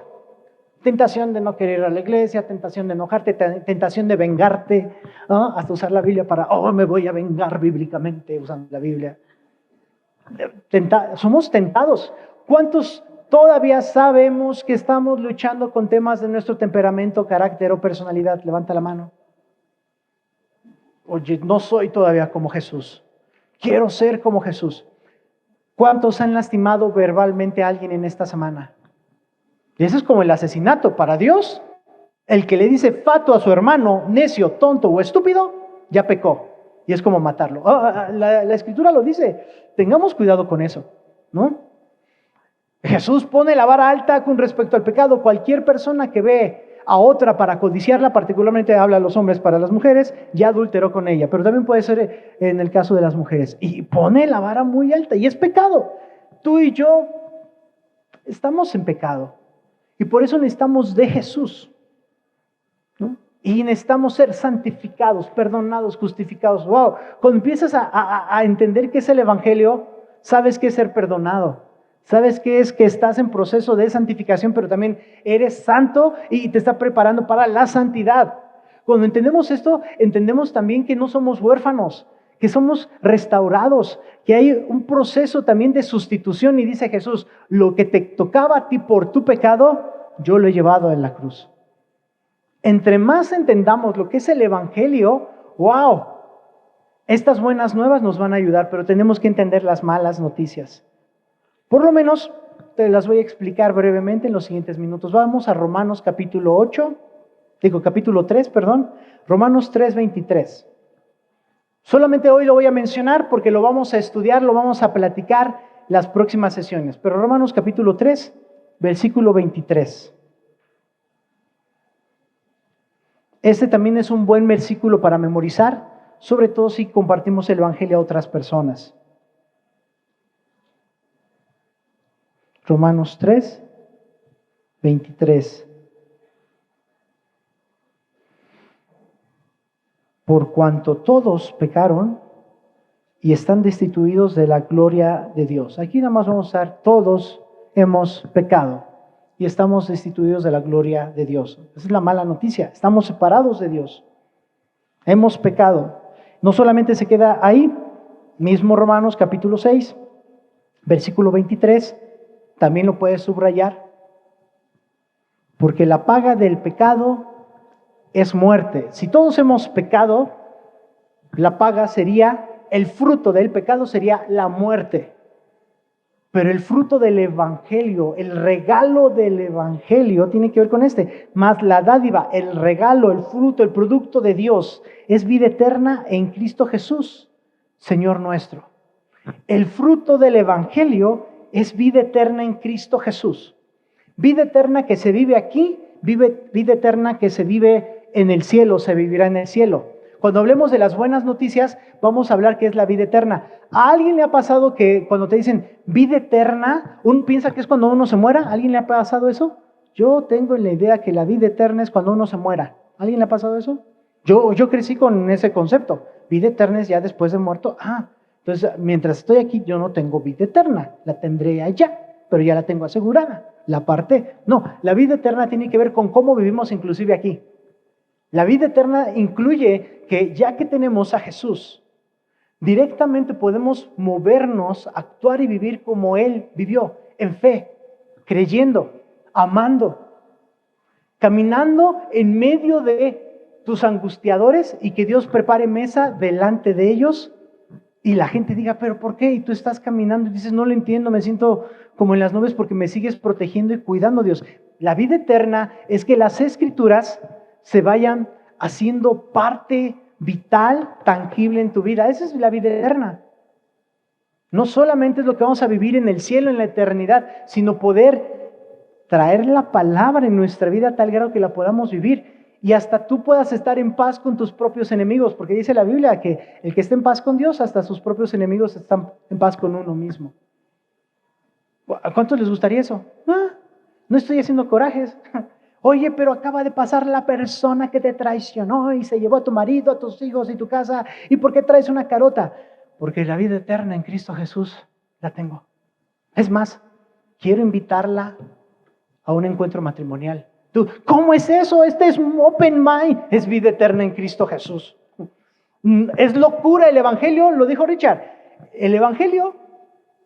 Tentación de no querer ir a la iglesia, tentación de enojarte, tentación de vengarte, hasta usar la Biblia para, me voy a vengar bíblicamente usando la Biblia. Somos tentados. ¿Cuántos todavía sabemos que estamos luchando con temas de nuestro temperamento, carácter o personalidad? Levanta la mano. Oye, no soy todavía como Jesús. Quiero ser como Jesús. ¿Cuántos han lastimado verbalmente a alguien en esta semana? Y eso es como el asesinato. Para Dios, el que le dice fato a su hermano, necio, tonto o estúpido, ya pecó. Y es como matarlo. La Escritura lo dice. Tengamos cuidado con eso, ¿no? Jesús pone la vara alta con respecto al pecado. Cualquier persona que ve a otra para codiciarla, particularmente habla a los hombres para las mujeres, ya adulteró con ella. Pero también puede ser en el caso de las mujeres. Y pone la vara muy alta y es pecado. Tú y yo estamos en pecado. Y por eso necesitamos de Jesús, ¿no? Y necesitamos ser santificados, perdonados, justificados. Wow, cuando empiezas a entender qué es el Evangelio, sabes qué es ser perdonado. Sabes qué es que estás en proceso de santificación, pero también eres santo y te está preparando para la santidad. Cuando entendemos esto, entendemos también que no somos huérfanos, que somos restaurados, que hay un proceso también de sustitución. Y dice Jesús, lo que te tocaba a ti por tu pecado, yo lo he llevado en la cruz. Entre más entendamos lo que es el Evangelio, wow, estas buenas nuevas nos van a ayudar, pero tenemos que entender las malas noticias. Por lo menos te las voy a explicar brevemente en los siguientes minutos. Vamos a Romanos capítulo 3, Romanos 3:23. Solamente hoy lo voy a mencionar porque lo vamos a estudiar, lo vamos a platicar las próximas sesiones. Pero Romanos capítulo 3, versículo 23. Este también es un buen versículo para memorizar, sobre todo si compartimos el Evangelio a otras personas. Romanos 3, 23. Por cuanto todos pecaron y están destituidos de la gloria de Dios. Aquí nada más vamos a usar todos hemos pecado y estamos destituidos de la gloria de Dios. Esa es la mala noticia. Estamos separados de Dios. Hemos pecado. No solamente se queda ahí, mismo Romanos capítulo 6, versículo 23, también lo puedes subrayar. Porque la paga del pecado es muerte. Si todos hemos pecado, la paga sería, el fruto del pecado sería la muerte. Pero el fruto del Evangelio, el regalo del Evangelio tiene que ver con más la dádiva, el regalo, el fruto, el producto de Dios es vida eterna en Cristo Jesús, Señor nuestro. El fruto del Evangelio es vida eterna en Cristo Jesús. Vida eterna que se vive aquí, vida eterna que se vive en el cielo, se vivirá en el cielo. Cuando hablemos de las buenas noticias, vamos a hablar qué es la vida eterna. ¿A alguien le ha pasado que cuando te dicen vida eterna, uno piensa que es cuando uno se muera? ¿A alguien le ha pasado eso? Yo tengo la idea que la vida eterna es cuando uno se muera. ¿A alguien le ha pasado eso? Yo crecí con ese concepto. Vida eterna es ya después de muerto. Entonces mientras estoy aquí yo no tengo vida eterna. La tendré allá, pero ya la tengo asegurada. La aparté. No, la vida eterna tiene que ver con cómo vivimos inclusive aquí. La vida eterna incluye que ya que tenemos a Jesús, directamente podemos movernos, actuar y vivir como Él vivió, en fe, creyendo, amando, caminando en medio de tus angustiadores y que Dios prepare mesa delante de ellos y la gente diga, ¿pero por qué? Y tú estás caminando y dices, no lo entiendo, me siento como en las nubes porque me sigues protegiendo y cuidando, Dios. La vida eterna es que las Escrituras se vayan haciendo parte vital, tangible en tu vida. Esa es la vida eterna. No solamente es lo que vamos a vivir en el cielo, en la eternidad, sino poder traer la palabra en nuestra vida a tal grado que la podamos vivir y hasta tú puedas estar en paz con tus propios enemigos, porque dice la Biblia que el que esté en paz con Dios, hasta sus propios enemigos están en paz con uno mismo. ¿A cuántos les gustaría eso? No estoy haciendo corajes. Oye, pero acaba de pasar la persona que te traicionó y se llevó a tu marido, a tus hijos y tu casa. ¿Y por qué traes una carota? Porque la vida eterna en Cristo Jesús la tengo. Es más, quiero invitarla a un encuentro matrimonial. Tú, ¿cómo es eso? Este es un open mind. Es vida eterna en Cristo Jesús. Es locura el Evangelio, lo dijo Richard. El Evangelio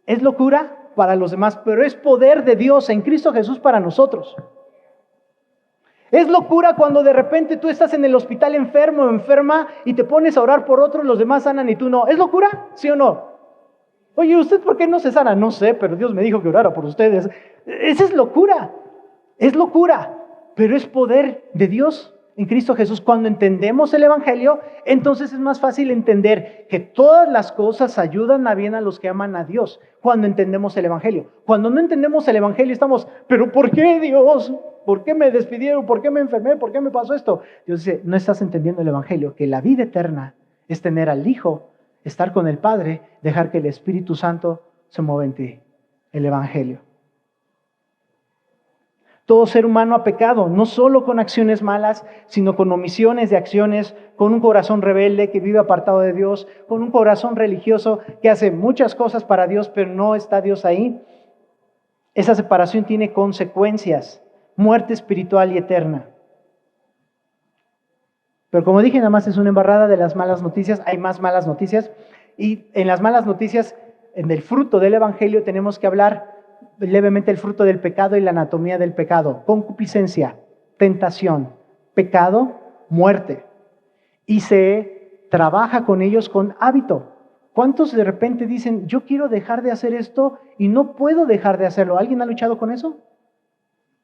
es locura para los demás, pero es poder de Dios en Cristo Jesús para nosotros. Es locura cuando de repente tú estás en el hospital enfermo o enferma y te pones a orar por otros, los demás sanan y tú no. ¿Es locura? ¿Sí o no? Oye, ¿usted por qué no se sana? No sé, pero Dios me dijo que orara por ustedes. Esa es locura. Es locura, pero es poder de Dios en Cristo Jesús. Cuando entendemos el Evangelio, entonces es más fácil entender que todas las cosas ayudan a bien a los que aman a Dios. Cuando entendemos el Evangelio. Cuando no entendemos el Evangelio estamos, ¿pero por qué Dios? ¿Por qué me despidieron? ¿Por qué me enfermé? ¿Por qué me pasó esto? Dios dice, no estás entendiendo el Evangelio, que la vida eterna es tener al Hijo, estar con el Padre, dejar que el Espíritu Santo se mueva en ti. El Evangelio. Todo ser humano ha pecado, no solo con acciones malas, sino con omisiones de acciones, con un corazón rebelde que vive apartado de Dios, con un corazón religioso que hace muchas cosas para Dios, pero no está Dios ahí. Esa separación tiene consecuencias, muerte espiritual y eterna. Pero como dije, nada más es una embarrada de las malas noticias, hay más malas noticias, y en las malas noticias, en el fruto del Evangelio, tenemos que hablar levemente el fruto del pecado y la anatomía del pecado. Concupiscencia, tentación, pecado, muerte. Y se trabaja con ellos con hábito. ¿Cuántos de repente dicen, yo quiero dejar de hacer esto y no puedo dejar de hacerlo? ¿Alguien ha luchado con eso?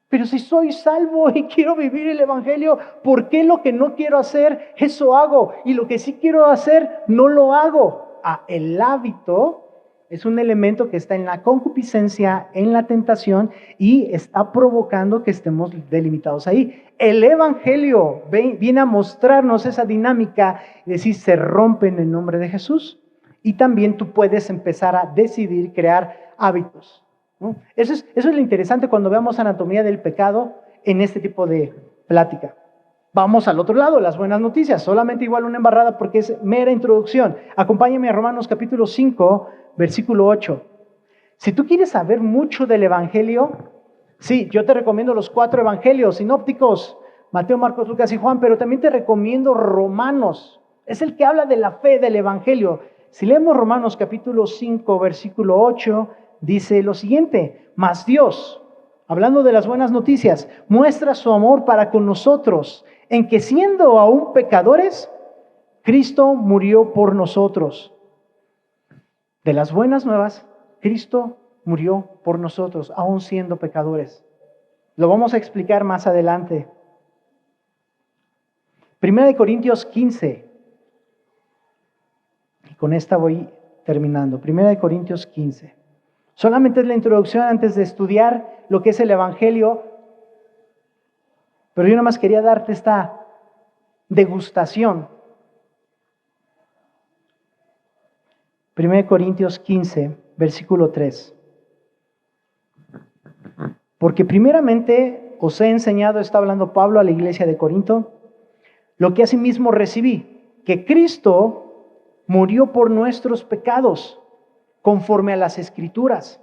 Pero si soy salvo y quiero vivir el Evangelio, ¿por qué lo que no quiero hacer, eso hago? Y lo que sí quiero hacer, no lo hago. El hábito es un elemento que está en la concupiscencia, en la tentación y está provocando que estemos delimitados ahí. El Evangelio viene a mostrarnos esa dinámica, es decir, se rompe en el nombre de Jesús y también tú puedes empezar a decidir crear hábitos. ¿no? Eso es lo interesante cuando veamos anatomía del pecado en este tipo de plática. Vamos al otro lado, las buenas noticias. Solamente igual una embarrada porque es mera introducción. Acompáñame a Romanos capítulo 5, versículo 8. Si tú quieres saber mucho del Evangelio, sí, yo te recomiendo los 4 evangelios sinópticos, Mateo, Marcos, Lucas y Juan, pero también te recomiendo Romanos. Es el que habla de la fe del Evangelio. Si leemos Romanos capítulo 5, versículo 8, dice lo siguiente: mas Dios, hablando de las buenas noticias, muestra su amor para con nosotros, en que siendo aún pecadores, Cristo murió por nosotros. De las buenas nuevas, Cristo murió por nosotros, aún siendo pecadores. Lo vamos a explicar más adelante. 1 Corintios 15. Y con esta voy terminando. 1 Corintios 15. Solamente es la introducción antes de estudiar lo que es el Evangelio. Pero yo nada más quería darte esta degustación. 1 Corintios 15, versículo 3. Porque primeramente os he enseñado, está hablando Pablo a la iglesia de Corinto, lo que asimismo recibí, que Cristo murió por nuestros pecados, conforme a las Escrituras,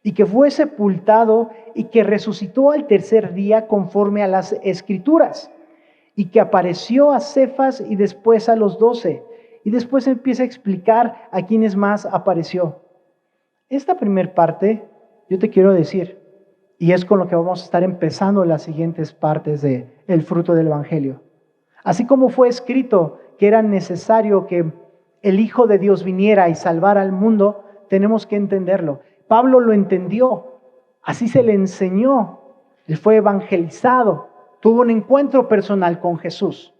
y que fue sepultado y que resucitó al tercer día conforme a las Escrituras, y que apareció a Cefas y después a los 12, y después empieza a explicar a quiénes más apareció. Esta primer parte, yo te quiero decir, y es con lo que vamos a estar empezando las siguientes partes del fruto del Evangelio. Así como fue escrito que era necesario que el Hijo de Dios viniera y salvara al mundo, tenemos que entenderlo. Pablo lo entendió, así se le enseñó. Él fue evangelizado, tuvo un encuentro personal con Jesús.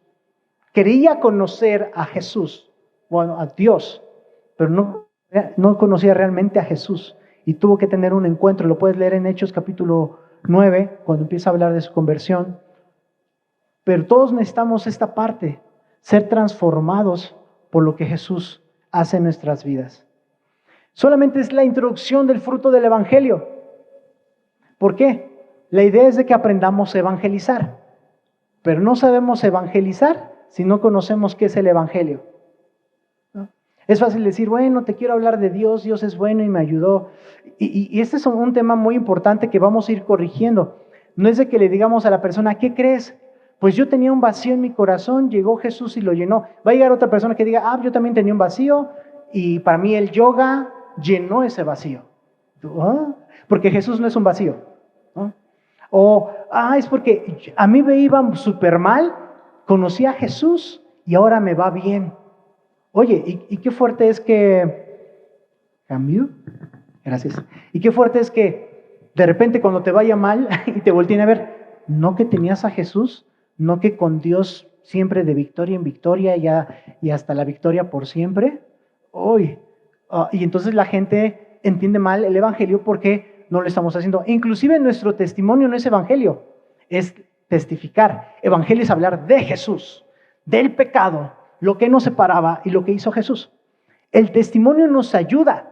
Quería conocer a Jesús, bueno, a Dios, pero no conocía realmente a Jesús. Y tuvo que tener un encuentro. Lo puedes leer en Hechos capítulo 9, cuando empieza a hablar de su conversión. Pero todos necesitamos esta parte, ser transformados por lo que Jesús hace en nuestras vidas. Solamente es la introducción del fruto del Evangelio. ¿Por qué? La idea es de que aprendamos a evangelizar. Pero no sabemos evangelizar si no conocemos qué es el Evangelio. ¿No? Es fácil decir, bueno, te quiero hablar de Dios, Dios es bueno y me ayudó. Y este es un tema muy importante que vamos a ir corrigiendo. No es de que le digamos a la persona, ¿qué crees? Pues yo tenía un vacío en mi corazón, llegó Jesús y lo llenó. Va a llegar otra persona que diga, yo también tenía un vacío y para mí el yoga llenó ese vacío. Porque Jesús no es un vacío. ¿No? O, es porque a mí me iba súper mal, conocí a Jesús y ahora me va bien. Oye, ¿y qué fuerte es que cambió? Gracias. ¿Y qué fuerte es que de repente cuando te vaya mal y te volteen a ver, no que tenías a Jesús, no que con Dios siempre de victoria en victoria y hasta la victoria por siempre? Y entonces la gente entiende mal el Evangelio porque no lo estamos haciendo. Inclusive nuestro testimonio no es Evangelio, es testificar. Evangelio es hablar de Jesús, del pecado, lo que nos separaba y lo que hizo Jesús. El testimonio nos ayuda,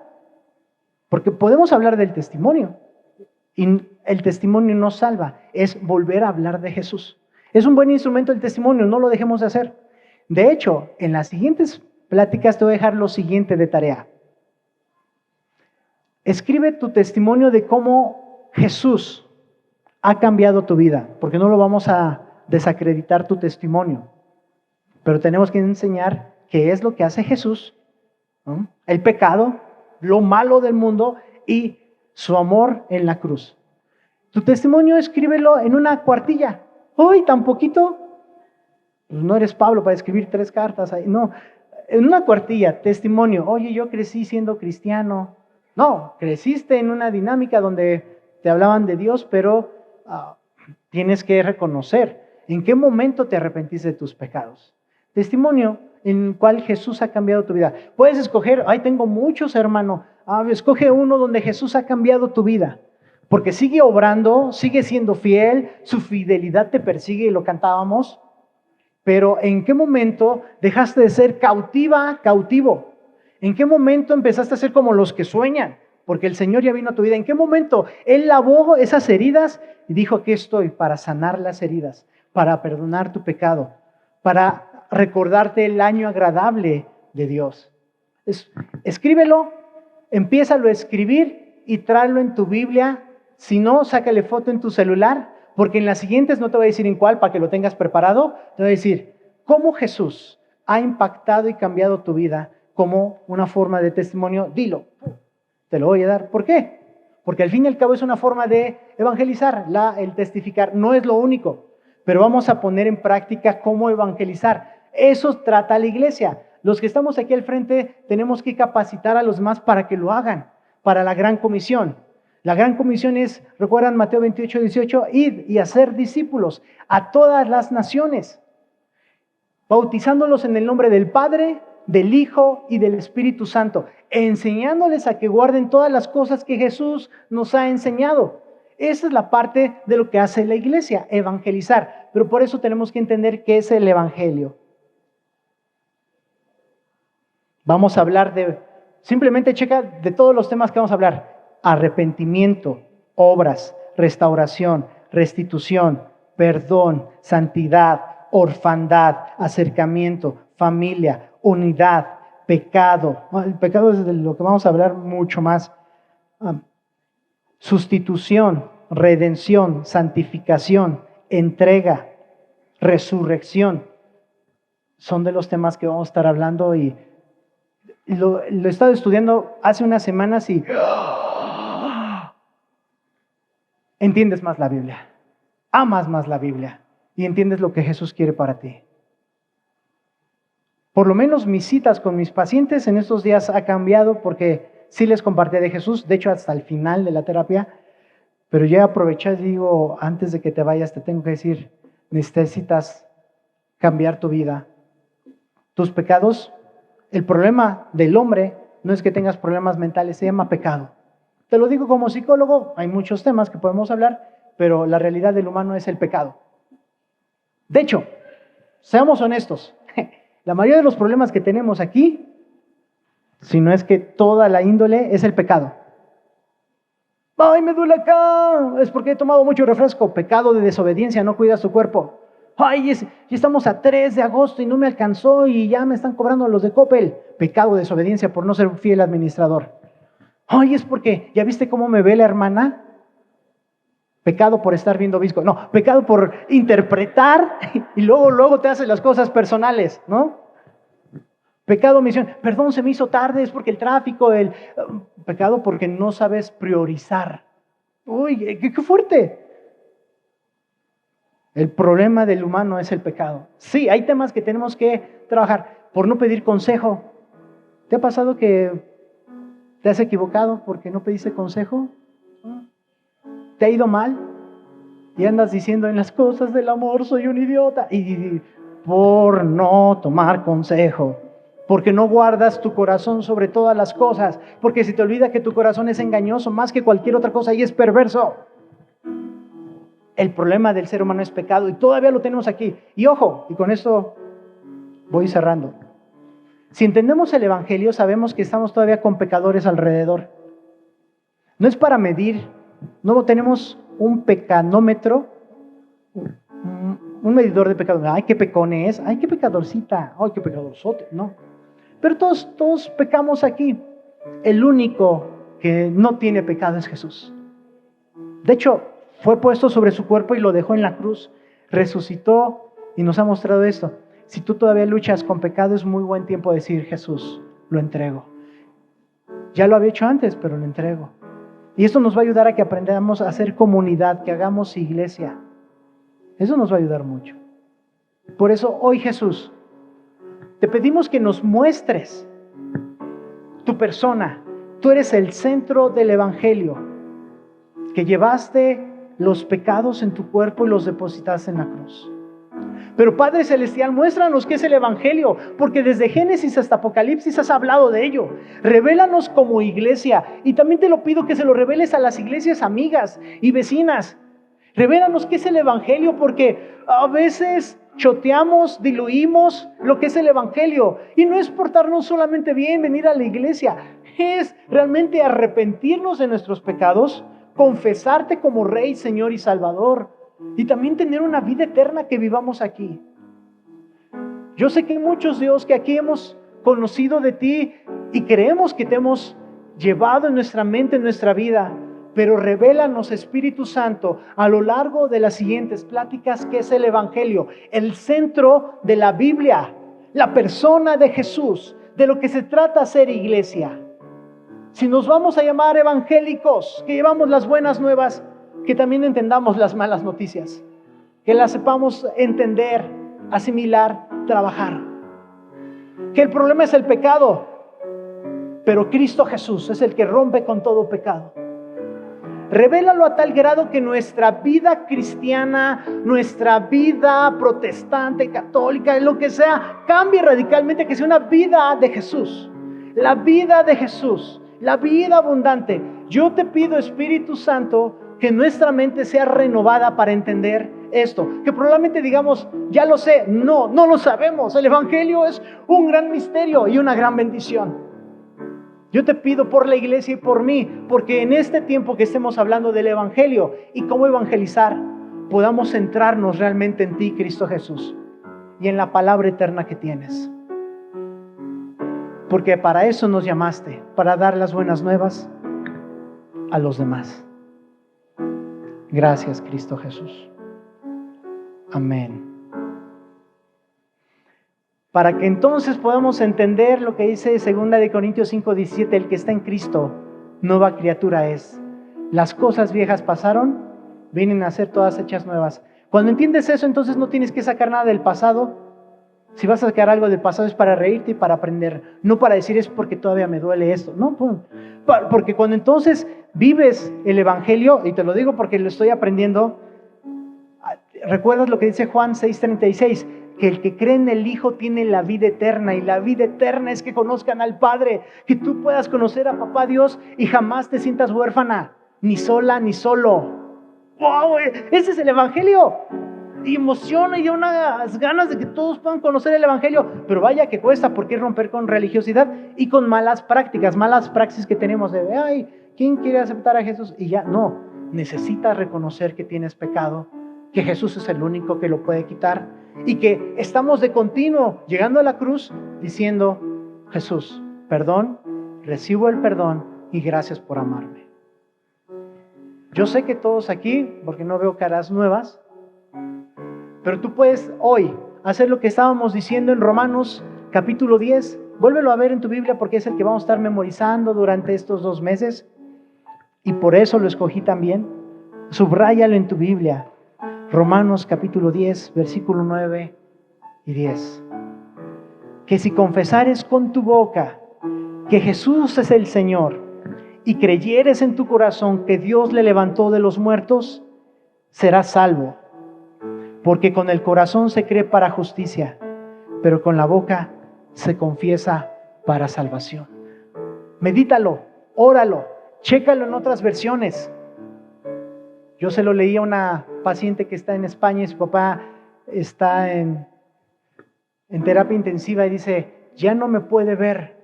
porque podemos hablar del testimonio y el testimonio nos salva, es volver a hablar de Jesús. Es un buen instrumento el testimonio, no lo dejemos de hacer. De hecho, en las siguientes pláticas te voy a dejar lo siguiente de tarea. Escribe tu testimonio de cómo Jesús ha cambiado tu vida, porque no lo vamos a desacreditar tu testimonio, pero tenemos que enseñar qué es lo que hace Jesús, ¿no? El pecado, lo malo del mundo y su amor en la cruz. Tu testimonio escríbelo en una cuartilla. ¿Tan poquito? Pues no eres Pablo para escribir 3 cartas ahí. No, en una cuartilla, testimonio. Oye, yo crecí siendo cristiano. No, creciste en una dinámica donde te hablaban de Dios, pero tienes que reconocer en qué momento te arrepentiste de tus pecados. Testimonio en el cual Jesús ha cambiado tu vida. Puedes escoger, tengo muchos, hermano. Escoge uno donde Jesús ha cambiado tu vida. Porque sigue obrando, sigue siendo fiel, su fidelidad te persigue y lo cantábamos. Pero ¿en qué momento dejaste de ser cautivo? ¿En qué momento empezaste a ser como los que sueñan? porque el Señor ya vino a tu vida. ¿En qué momento? Él lavó esas heridas y dijo, aquí estoy para sanar las heridas, para perdonar tu pecado, para recordarte el año agradable de Dios. Escríbelo, empiézalo a escribir y tráelo en tu Biblia. Si no, sácale foto en tu celular, porque en las siguientes, no te voy a decir en cuál para que lo tengas preparado, te voy a decir cómo Jesús ha impactado y cambiado tu vida como una forma de testimonio. Dilo, te lo voy a dar. ¿Por qué? Porque al fin y al cabo es una forma de evangelizar, el testificar. No es lo único, pero vamos a poner en práctica cómo evangelizar. Eso trata la iglesia. Los que estamos aquí al frente tenemos que capacitar a los demás para que lo hagan, para la gran comisión. La gran comisión es, recuerdan Mateo 28, 18, id y hacer discípulos a todas las naciones, bautizándolos en el nombre del Padre, del Hijo y del Espíritu Santo, enseñándoles a que guarden todas las cosas que Jesús nos ha enseñado. Esa es la parte de lo que hace la iglesia, evangelizar. Pero por eso tenemos que entender qué es el evangelio. Vamos a hablar simplemente checa de todos los temas que vamos a hablar. Arrepentimiento, obras, restauración, restitución, perdón, santidad, orfandad, acercamiento, familia, unidad, pecado. El pecado es de lo que vamos a hablar mucho más. Sustitución, redención, santificación, entrega, resurrección. Son de los temas que vamos a estar hablando y lo he estado estudiando hace unas semanas y entiendes más la Biblia, amas más la Biblia y entiendes lo que Jesús quiere para ti. Por lo menos mis citas con mis pacientes en estos días ha cambiado porque sí les compartí de Jesús, de hecho hasta el final de la terapia, pero ya aproveché y digo, antes de que te vayas te tengo que decir, necesitas cambiar tu vida. Tus pecados, el problema del hombre no es que tengas problemas mentales, se llama pecado. Te lo digo como psicólogo, hay muchos temas que podemos hablar, pero la realidad del humano es el pecado. De hecho, seamos honestos, la mayoría de los problemas que tenemos aquí, si no es que toda la índole, es el pecado. ¡Ay, me duele acá! Es porque he tomado mucho refresco. Pecado de desobediencia, no cuidas tu cuerpo. ¡Ay, ya estamos a 3 de agosto y no me alcanzó y ya me están cobrando los de Coppel! Pecado de desobediencia por no ser un fiel administrador. ¡Ay, es porque ya viste cómo me ve la hermana! Pecado por estar viendo visco. No, pecado por interpretar y luego te haces las cosas personales, ¿no? Pecado, omisión. Perdón, se me hizo tarde, es porque el tráfico, pecado porque no sabes priorizar. Uy, qué fuerte. El problema del humano es el pecado. Sí, hay temas que tenemos que trabajar por no pedir consejo. ¿Te ha pasado que te has equivocado porque no pediste consejo? ¿Te ha ido mal? Y andas diciendo en las cosas del amor soy un idiota. Y por no tomar consejo. Porque no guardas tu corazón sobre todas las cosas. Porque si te olvida que tu corazón es engañoso más que cualquier otra cosa y es perverso. El problema del ser humano es pecado y todavía lo tenemos aquí. Y ojo, y con esto voy cerrando. Si entendemos el evangelio, sabemos que estamos todavía con pecadores alrededor. No es para medir, no tenemos un pecanómetro, un medidor de pecado. Ay, qué pecón es, ay, qué pecadorcita, ay, qué pecadorzote, no. Pero todos pecamos aquí. El único que no tiene pecado es Jesús. De hecho, fue puesto sobre su cuerpo y lo dejó en la cruz. Resucitó y nos ha mostrado esto. Si tú todavía luchas con pecado, es muy buen tiempo de decir, Jesús, lo entrego. Ya lo había hecho antes, pero lo entrego. Y esto nos va a ayudar a que aprendamos a hacer comunidad, que hagamos iglesia. Eso nos va a ayudar mucho. Por eso hoy, Jesús, te pedimos que nos muestres tu persona. Tú eres el centro del evangelio, que llevaste los pecados en tu cuerpo y los depositaste en la cruz. Pero Padre Celestial, muéstranos qué es el evangelio, porque desde Génesis hasta Apocalipsis has hablado de ello. Revélanos como iglesia, y también te lo pido que se lo reveles a las iglesias amigas y vecinas. Revélanos qué es el evangelio, porque a veces choteamos, diluimos lo que es el evangelio. Y no es portarnos solamente bien, venir a la iglesia. Es realmente arrepentirnos de nuestros pecados, confesarte como Rey, Señor y Salvador, y también tener una vida eterna que vivamos aquí. Yo sé que muchos, Dios, que aquí hemos conocido de ti y creemos que te hemos llevado en nuestra mente, en nuestra vida, pero revélanos, Espíritu Santo, a lo largo de las siguientes pláticas, qué es el Evangelio, el centro de la Biblia, la persona de Jesús, de lo que se trata ser iglesia. Si nos vamos a llamar evangélicos, que llevamos las buenas nuevas, que también entendamos las malas noticias, que las sepamos entender, asimilar, trabajar. Que el problema es el pecado, pero Cristo Jesús es el que rompe con todo pecado. Revélalo a tal grado que nuestra vida cristiana, nuestra vida protestante, católica, lo que sea, cambie radicalmente, que sea una vida de Jesús. La vida de Jesús, la vida abundante. Yo te pido, Espíritu Santo, que nuestra mente sea renovada para entender esto. Que probablemente digamos, ya lo sé. No lo sabemos. El Evangelio es un gran misterio y una gran bendición. Yo te pido por la iglesia y por mí, porque en este tiempo que estemos hablando del Evangelio y cómo evangelizar, podamos centrarnos realmente en ti, Cristo Jesús, y en la palabra eterna que tienes. Porque para eso nos llamaste, para dar las buenas nuevas a los demás. Gracias, Cristo Jesús. Amén. Para que entonces podamos entender lo que dice 2 Corintios 5:17, el que está en Cristo, nueva criatura es. Las cosas viejas pasaron, vienen a ser todas hechas nuevas. Cuando entiendes eso, entonces no tienes que sacar nada del pasado. Si vas a sacar algo del pasado es para reírte y para aprender, no para decir es porque todavía me duele esto. No, porque cuando entonces vives el Evangelio, y te lo digo porque lo estoy aprendiendo, ¿recuerdas lo que dice Juan 6:36? Que el que cree en el Hijo tiene la vida eterna, y la vida eterna es que conozcan al Padre, que tú puedas conocer a Papá Dios y jamás te sientas huérfana, ni sola, ni solo. ¡Wow! Ese es el Evangelio. Y emociona y da unas ganas de que todos puedan conocer el Evangelio, pero vaya que cuesta, porque es romper con religiosidad y con malas prácticas, malas praxis que tenemos de, ay, ¿quién quiere aceptar a Jesús? Y ya, no, necesitas reconocer que tienes pecado, que Jesús es el único que lo puede quitar, y que estamos de continuo llegando a la cruz diciendo, Jesús, perdón, recibo el perdón y gracias por amarme. Yo sé que todos aquí, porque no veo caras nuevas, pero tú puedes hoy hacer lo que estábamos diciendo en Romanos capítulo 10. Vuélvelo a ver en tu Biblia, porque es el que vamos a estar memorizando durante estos 2 meses, y por eso lo escogí también. Subráyalo en tu Biblia. Romanos capítulo 10, versículo 9 y 10. Que si confesares con tu boca que Jesús es el Señor y creyeres en tu corazón que Dios le levantó de los muertos, serás salvo. Porque con el corazón se cree para justicia, pero con la boca se confiesa para salvación. Medítalo, óralo, chécalo en otras versiones. Yo se lo leí a una paciente que está en España y su papá está en terapia intensiva y dice, ya no me puede ver.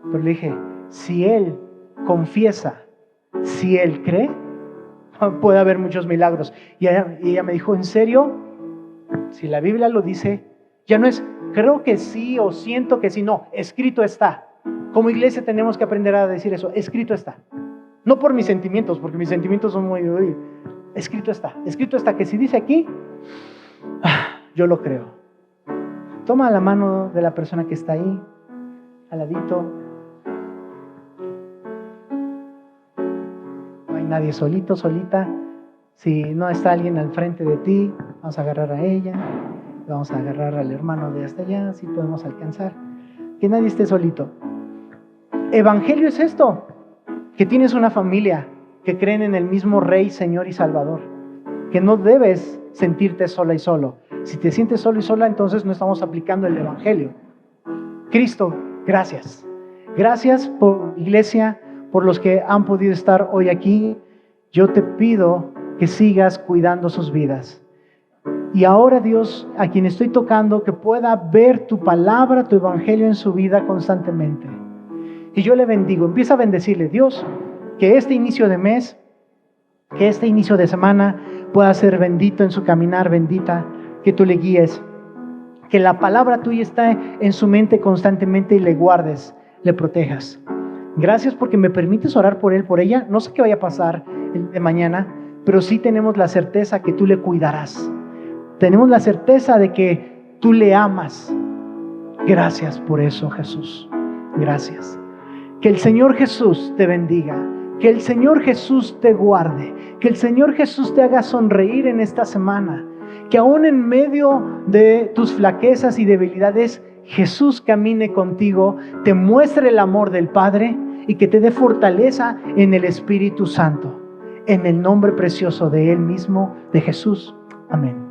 Pero le dije, si él confiesa, si él cree, puede haber muchos milagros. Y ella me dijo, ¿en serio? Si la Biblia lo dice, ya no es creo que sí o siento que sí, no, escrito está. Como iglesia tenemos que aprender a decir eso, escrito está. No por mis sentimientos, porque mis sentimientos son muy... escrito está, que si dice aquí, yo lo creo. Toma la mano de la persona que está ahí, al ladito. No hay nadie solito, solita. Si no está alguien al frente de ti, vamos a agarrar a ella, vamos a agarrar al hermano de hasta allá, si podemos alcanzar. Que nadie esté solito. Evangelio es esto, que tienes una familia que creen en el mismo Rey, Señor y Salvador, que no debes sentirte sola y solo. Si te sientes solo y sola, entonces no estamos aplicando el Evangelio. Cristo, gracias. Gracias por iglesia, por los que han podido estar hoy aquí. Yo te pido que sigas cuidando sus vidas. Y ahora, Dios, a quien estoy tocando, que pueda ver tu palabra, tu Evangelio en su vida constantemente. Y yo le bendigo. Empieza a bendecirle. Dios, que este inicio de mes, que este inicio de semana pueda ser bendito en su caminar, bendita, que tú le guíes. Que la palabra tuya está en su mente constantemente y le guardes, le protejas. Gracias porque me permites orar por él, por ella. No sé qué vaya a pasar el de mañana, pero sí tenemos la certeza que tú le cuidarás. Tenemos la certeza de que tú le amas. Gracias por eso, Jesús. Gracias. Que el Señor Jesús te bendiga. Que el Señor Jesús te guarde. Que el Señor Jesús te haga sonreír en esta semana. Que aún en medio de tus flaquezas y debilidades, Jesús camine contigo, te muestre el amor del Padre y que te dé fortaleza en el Espíritu Santo. En el nombre precioso de Él mismo, de Jesús. Amén.